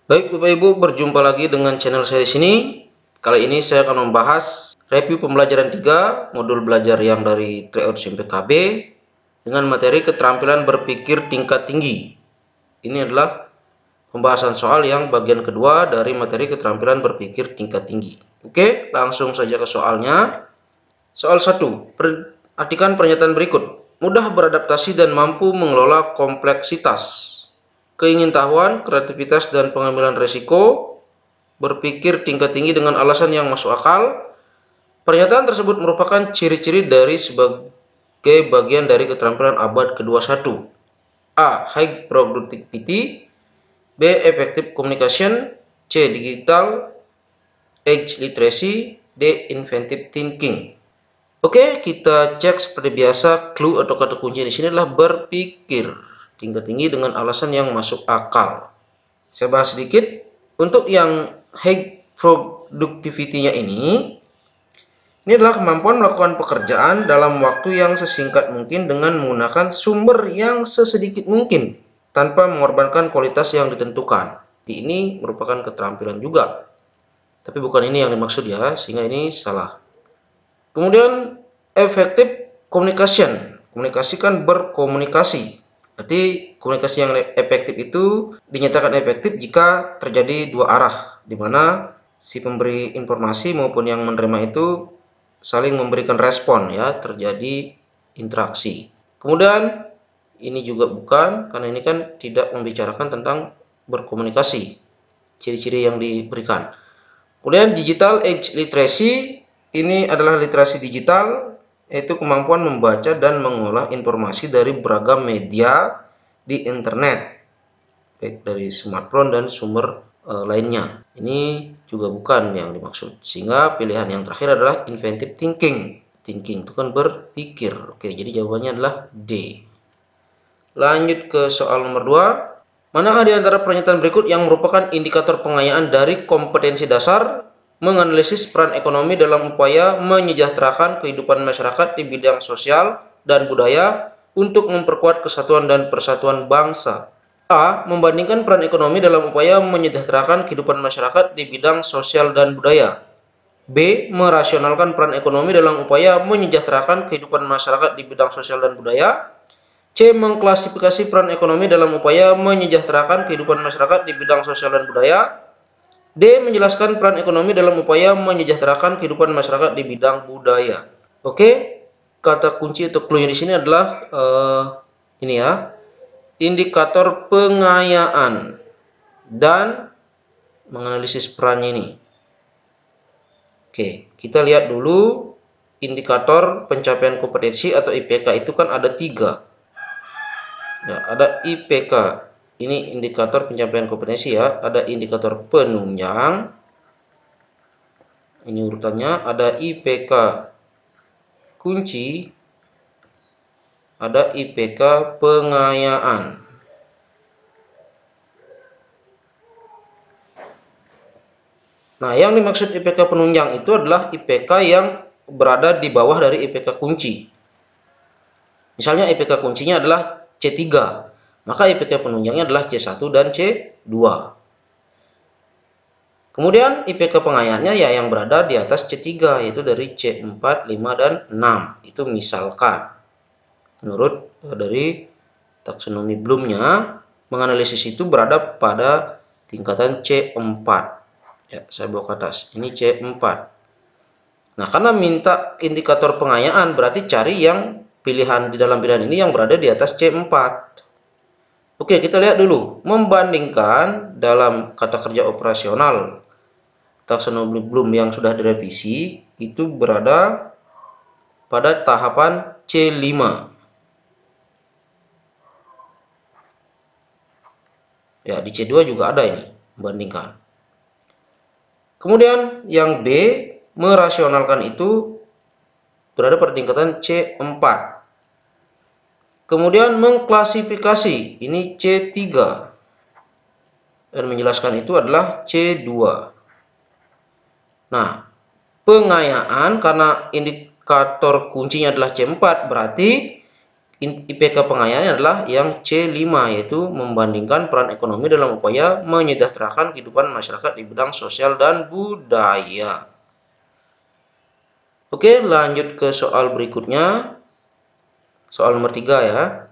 Baik Bapak Ibu, berjumpa lagi dengan channel saya di sini. Kali ini saya akan membahas review pembelajaran 3 modul belajar yang dari Tryout SMP KB dengan materi keterampilan berpikir tingkat tinggi. Ini adalah pembahasan soal yang bagian kedua dari materi keterampilan berpikir tingkat tinggi. Oke, langsung saja ke soalnya. Soal 1. Perhatikan pernyataan berikut. Mudah beradaptasi dan mampu mengelola kompleksitas. Keingintahuan, kreativitas, dan pengambilan risiko. Berpikir tingkat tinggi dengan alasan yang masuk akal. Pernyataan tersebut merupakan ciri-ciri dari sebagai bagian dari keterampilan abad ke-21. A. High productivity. B. Effective communication. C. Digital age literacy. D. Inventive thinking. Oke, kita cek seperti biasa. Clue atau kata kunci di sini adalah berpikir tingkat tinggi dengan alasan yang masuk akal. Saya bahas sedikit. Untuk yang high productivity-nya ini adalah kemampuan melakukan pekerjaan dalam waktu yang sesingkat mungkin dengan menggunakan sumber yang sesedikit mungkin tanpa mengorbankan kualitas yang ditentukan. Ini merupakan keterampilan juga, tapi bukan ini yang dimaksud ya, sehingga ini salah. Kemudian effective communication, komunikasi kan berkomunikasi. Berarti komunikasi yang efektif itu dinyatakan efektif jika terjadi dua arah, di mana si pemberi informasi maupun yang menerima itu saling memberikan respon ya, terjadi interaksi. Kemudian ini juga bukan, karena ini kan tidak membicarakan tentang berkomunikasi, ciri-ciri yang diberikan. Kemudian digital age literacy, ini adalah literasi digital, yaitu kemampuan membaca dan mengolah informasi dari beragam media di internet, baik dari smartphone dan sumber lainnya. Ini juga bukan yang dimaksud. Sehingga pilihan yang terakhir adalah inventive thinking. Thinking itu kan berpikir. Oke, jadi jawabannya adalah D. Lanjut ke soal nomor 2. Manakah di antara pernyataan berikut yang merupakan indikator pengayaan dari kompetensi dasar menganalisis peran ekonomi dalam upaya menyejahterakan kehidupan masyarakat di bidang sosial dan budaya untuk memperkuat kesatuan dan persatuan bangsa? A. Membandingkan peran ekonomi dalam upaya menyejahterakan kehidupan masyarakat di bidang sosial dan budaya. B. Merasionalkan peran ekonomi dalam upaya menyejahterakan kehidupan masyarakat di bidang sosial dan budaya. C. Mengklasifikasi peran ekonomi dalam upaya menyejahterakan kehidupan masyarakat di bidang sosial dan budaya. D. Menjelaskan peran ekonomi dalam upaya menyejahterakan kehidupan masyarakat di bidang budaya. Oke, kata kunci atau clue di sini adalah ini ya, indikator pengayaan dan menganalisis perannya ini. Oke, kita lihat dulu indikator pencapaian kompetensi atau IPK itu kan ada 3. Ya, ada IPK. Ini indikator pencapaian kompetensi ya. Ada indikator penunjang. Ini urutannya. Ada IPK kunci. Ada IPK pengayaan. Nah, yang dimaksud IPK penunjang itu adalah IPK yang berada di bawah dari IPK kunci. Misalnya IPK kuncinya adalah C3, maka IPK penunjangnya adalah C1 dan C2. Kemudian IPK pengayaannya ya yang berada di atas C3, yaitu dari C4, 5, dan 6. Itu misalkan. Menurut dari taksonomi Bloomnya, menganalisis itu berada pada tingkatan C4. Ya, saya bawa ke atas. Ini C4. Nah, karena minta indikator pengayaan, berarti cari yang pilihan di dalam pilihan ini yang berada di atas C4. Oke, kita lihat dulu. Membandingkan dalam kata kerja operasional taksonomi Bloom yang sudah direvisi, itu berada pada tahapan C5. Ya, di C2 juga ada ini, membandingkan. Kemudian yang B, merasionalkan itu berada pada tingkatan C4. Kemudian mengklasifikasi, ini C3. Dan menjelaskan itu adalah C2. Nah, pengayaan karena indikator kuncinya adalah C4, berarti IPK pengayaannya adalah yang C5, yaitu membandingkan peran ekonomi dalam upaya menyejahterakan kehidupan masyarakat di bidang sosial dan budaya. Oke, lanjut ke soal berikutnya. Soal nomor 3 ya.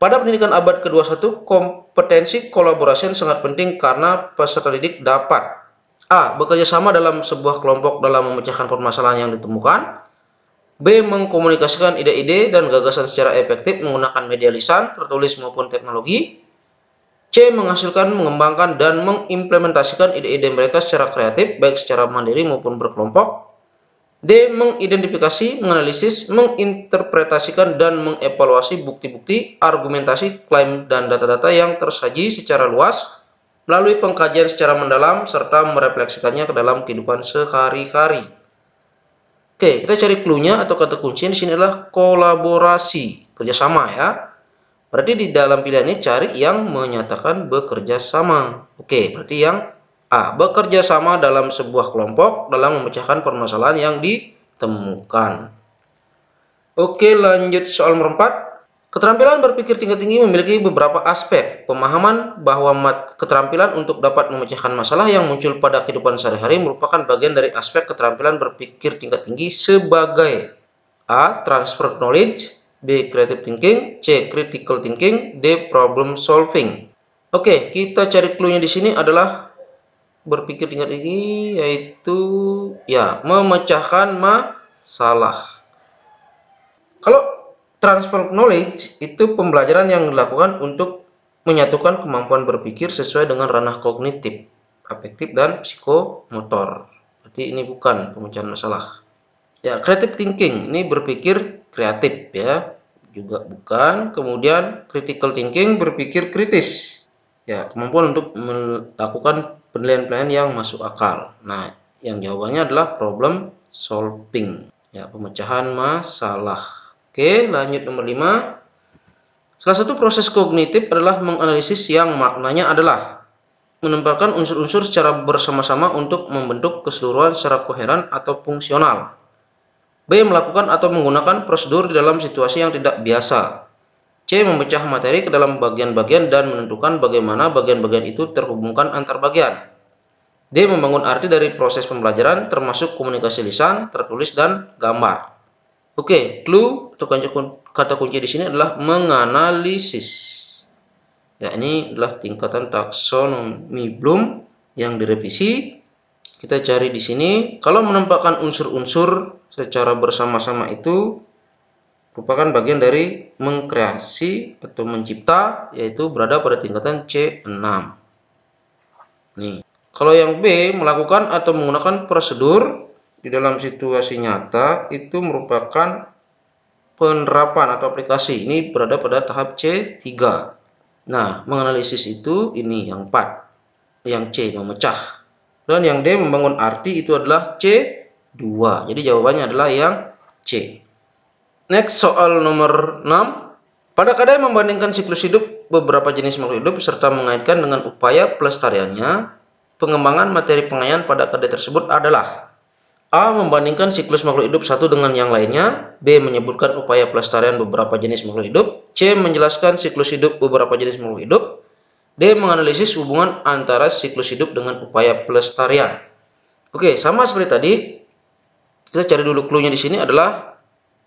Pada pendidikan abad ke-21, kompetensi kolaborasi sangat penting karena peserta didik dapat A. Bekerja sama dalam sebuah kelompok dalam memecahkan permasalahan yang ditemukan. B. Mengkomunikasikan ide-ide dan gagasan secara efektif menggunakan media lisan, tertulis maupun teknologi. C. Menghasilkan, mengembangkan, dan mengimplementasikan ide-ide mereka secara kreatif, baik secara mandiri maupun berkelompok. D. Mengidentifikasi, menganalisis, menginterpretasikan, dan mengevaluasi bukti-bukti, argumentasi, klaim, dan data-data yang tersaji secara luas melalui pengkajian secara mendalam serta merefleksikannya ke dalam kehidupan sehari-hari. Oke, kita cari clue-nya atau kata kuncinya di sini adalah kolaborasi, kerjasama ya. Berarti di dalam pilihan ini cari yang menyatakan bekerja sama. Oke, berarti yang A. Bekerja sama dalam sebuah kelompok dalam memecahkan permasalahan yang ditemukan. Oke, lanjut soal nomor 4. Keterampilan berpikir tingkat tinggi memiliki beberapa aspek. Pemahaman bahwa keterampilan untuk dapat memecahkan masalah yang muncul pada kehidupan sehari-hari merupakan bagian dari aspek keterampilan berpikir tingkat tinggi sebagai A. Transfer knowledge, B. Creative thinking, C. Critical thinking, D. Problem solving. Oke, kita cari clue-nya di sini adalah berpikir tingkat tinggi, yaitu ya memecahkan masalah. Kalau transfer knowledge itu pembelajaran yang dilakukan untuk menyatukan kemampuan berpikir sesuai dengan ranah kognitif, afektif, dan psikomotor. Berarti ini bukan pemecahan masalah. Ya, creative thinking ini berpikir kreatif ya, juga bukan. Kemudian critical thinking berpikir kritis. Ya, kemampuan untuk melakukan penilaian-penilaian yang masuk akal. Nah, yang jawabannya adalah problem solving. Ya, pemecahan masalah. Oke, lanjut nomor 5. Salah satu proses kognitif adalah menganalisis yang maknanya adalah menempatkan unsur-unsur secara bersama-sama untuk membentuk keseluruhan secara koheren atau fungsional. B. Melakukan atau menggunakan prosedur di dalam situasi yang tidak biasa. C. Memecah materi ke dalam bagian-bagian dan menentukan bagaimana bagian-bagian itu terhubungkan antar bagian. D. Membangun arti dari proses pembelajaran termasuk komunikasi lisan, tertulis, dan gambar. Oke, clue atau kata kunci di sini adalah menganalisis. Ya, ini adalah tingkatan taksonomi Bloom yang direvisi. Kita cari di sini, kalau menempatkan unsur-unsur secara bersama-sama itu merupakan bagian dari mengkreasi atau mencipta, yaitu berada pada tingkatan C6. Nih, kalau yang B, melakukan atau menggunakan prosedur di dalam situasi nyata itu merupakan penerapan atau aplikasi. Ini berada pada tahap C3. Nah, menganalisis itu ini yang 4. Yang C, memecah. Dan yang D, membangun arti, itu adalah C2. Jadi jawabannya adalah yang C. Next, soal nomor 6. Pada kadar membandingkan siklus hidup beberapa jenis makhluk hidup serta mengaitkan dengan upaya pelestariannya, pengembangan materi pengayaan pada kadar tersebut adalah A. Membandingkan siklus makhluk hidup satu dengan yang lainnya. B. Menyebutkan upaya pelestarian beberapa jenis makhluk hidup. C. Menjelaskan siklus hidup beberapa jenis makhluk hidup. D. Menganalisis hubungan antara siklus hidup dengan upaya pelestarian. Oke, sama seperti tadi. Kita cari dulu clue-nya di sini adalah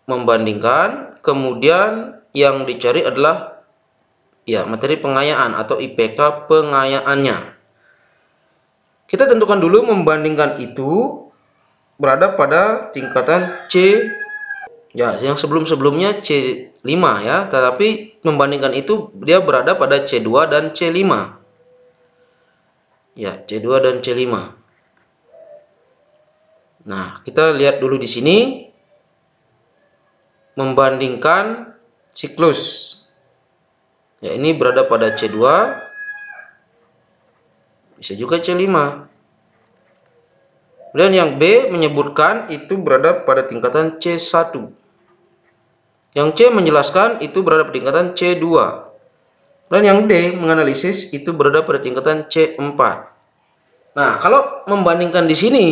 membandingkan. Kemudian yang dicari adalah ya materi pengayaan atau IPK pengayaannya. Kita tentukan dulu membandingkan itu berada pada tingkatan C ya, yang sebelumnya C5 ya, tetapi membandingkan itu dia berada pada C2 dan C5 ya, C2 dan C5. Nah, kita lihat dulu di sini membandingkan siklus ya, ini berada pada C2, bisa juga C5. Dan yang B menyebutkan itu berada pada tingkatan C1. Yang C menjelaskan itu berada pada tingkatan C2. Dan yang D menganalisis itu berada pada tingkatan C4. Nah, kalau membandingkan di sini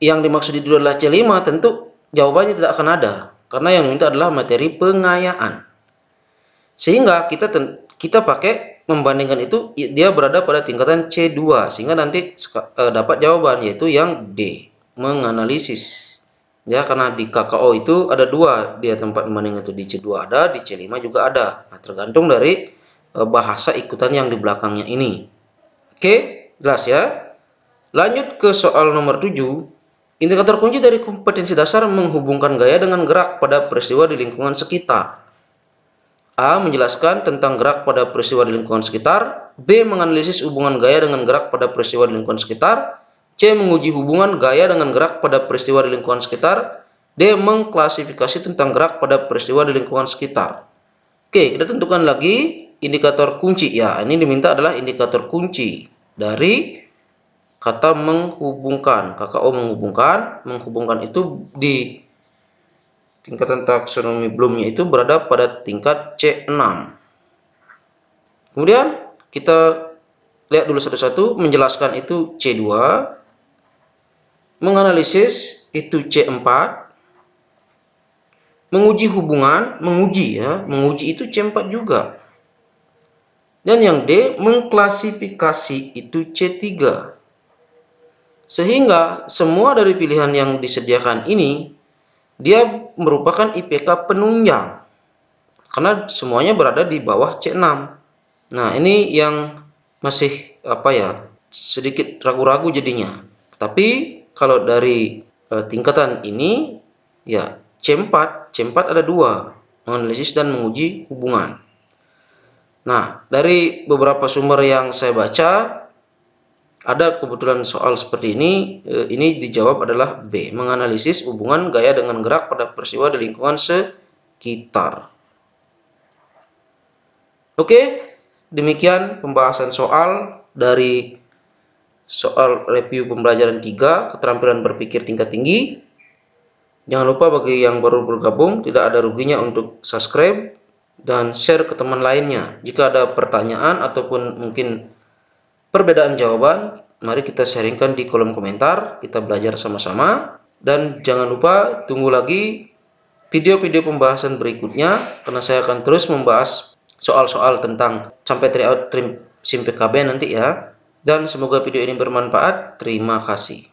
yang dimaksud itu adalah C5, tentu jawabannya tidak akan ada. karena yang diminta adalah materi pengayaan. Sehingga kita pakai membandingkan itu, dia berada pada tingkatan C2, sehingga nanti dapat jawaban, yaitu yang D, menganalisis. Ya, karena di KKO itu ada dua, dia tempat membandingkan itu, di C2 ada, di C5 juga ada. Nah, tergantung dari bahasa ikutan yang di belakangnya ini. Oke, jelas ya. Lanjut ke soal nomor 7. Indikator kunci dari kompetensi dasar menghubungkan gaya dengan gerak pada peristiwa di lingkungan sekitar. A. Menjelaskan tentang gerak pada peristiwa di lingkungan sekitar. B. Menganalisis hubungan gaya dengan gerak pada peristiwa di lingkungan sekitar. C. Menguji hubungan gaya dengan gerak pada peristiwa di lingkungan sekitar. D. Mengklasifikasi tentang gerak pada peristiwa di lingkungan sekitar. Oke, kita tentukan lagi indikator kunci. Ya, ini diminta adalah indikator kunci dari kata menghubungkan. KKO menghubungkan. Menghubungkan itu di tingkatan taksonomi belumnya itu berada pada tingkat C6. Kemudian kita lihat dulu satu-satu. Menjelaskan itu C2. Menganalisis itu C4. Menguji hubungan, menguji itu C4 juga. Dan yang D, mengklasifikasi itu C3. Sehingga semua dari pilihan yang disediakan ini, dia merupakan IPK penunjang. Karena semuanya berada di bawah C6. Nah, ini yang masih sedikit ragu-ragu jadinya. Tapi kalau dari tingkatan ini, ya C4 ada dua, menganalisis dan menguji hubungan. Nah, dari beberapa sumber yang saya baca, ada kebetulan soal seperti ini dijawab adalah B, menganalisis hubungan gaya dengan gerak pada peristiwa di lingkungan sekitar. Oke, demikian pembahasan soal dari soal review pembelajaran 3, keterampilan berpikir tingkat tinggi. Jangan lupa bagi yang baru bergabung, tidak ada ruginya untuk subscribe dan share ke teman lainnya. Jika ada pertanyaan ataupun mungkin perbedaan jawaban, mari kita sharingkan di kolom komentar, kita belajar sama-sama. Dan jangan lupa tunggu lagi video-video pembahasan berikutnya, karena saya akan terus membahas soal-soal tentang sampai tryout SIM PKB nanti ya. Dan semoga video ini bermanfaat. Terima kasih.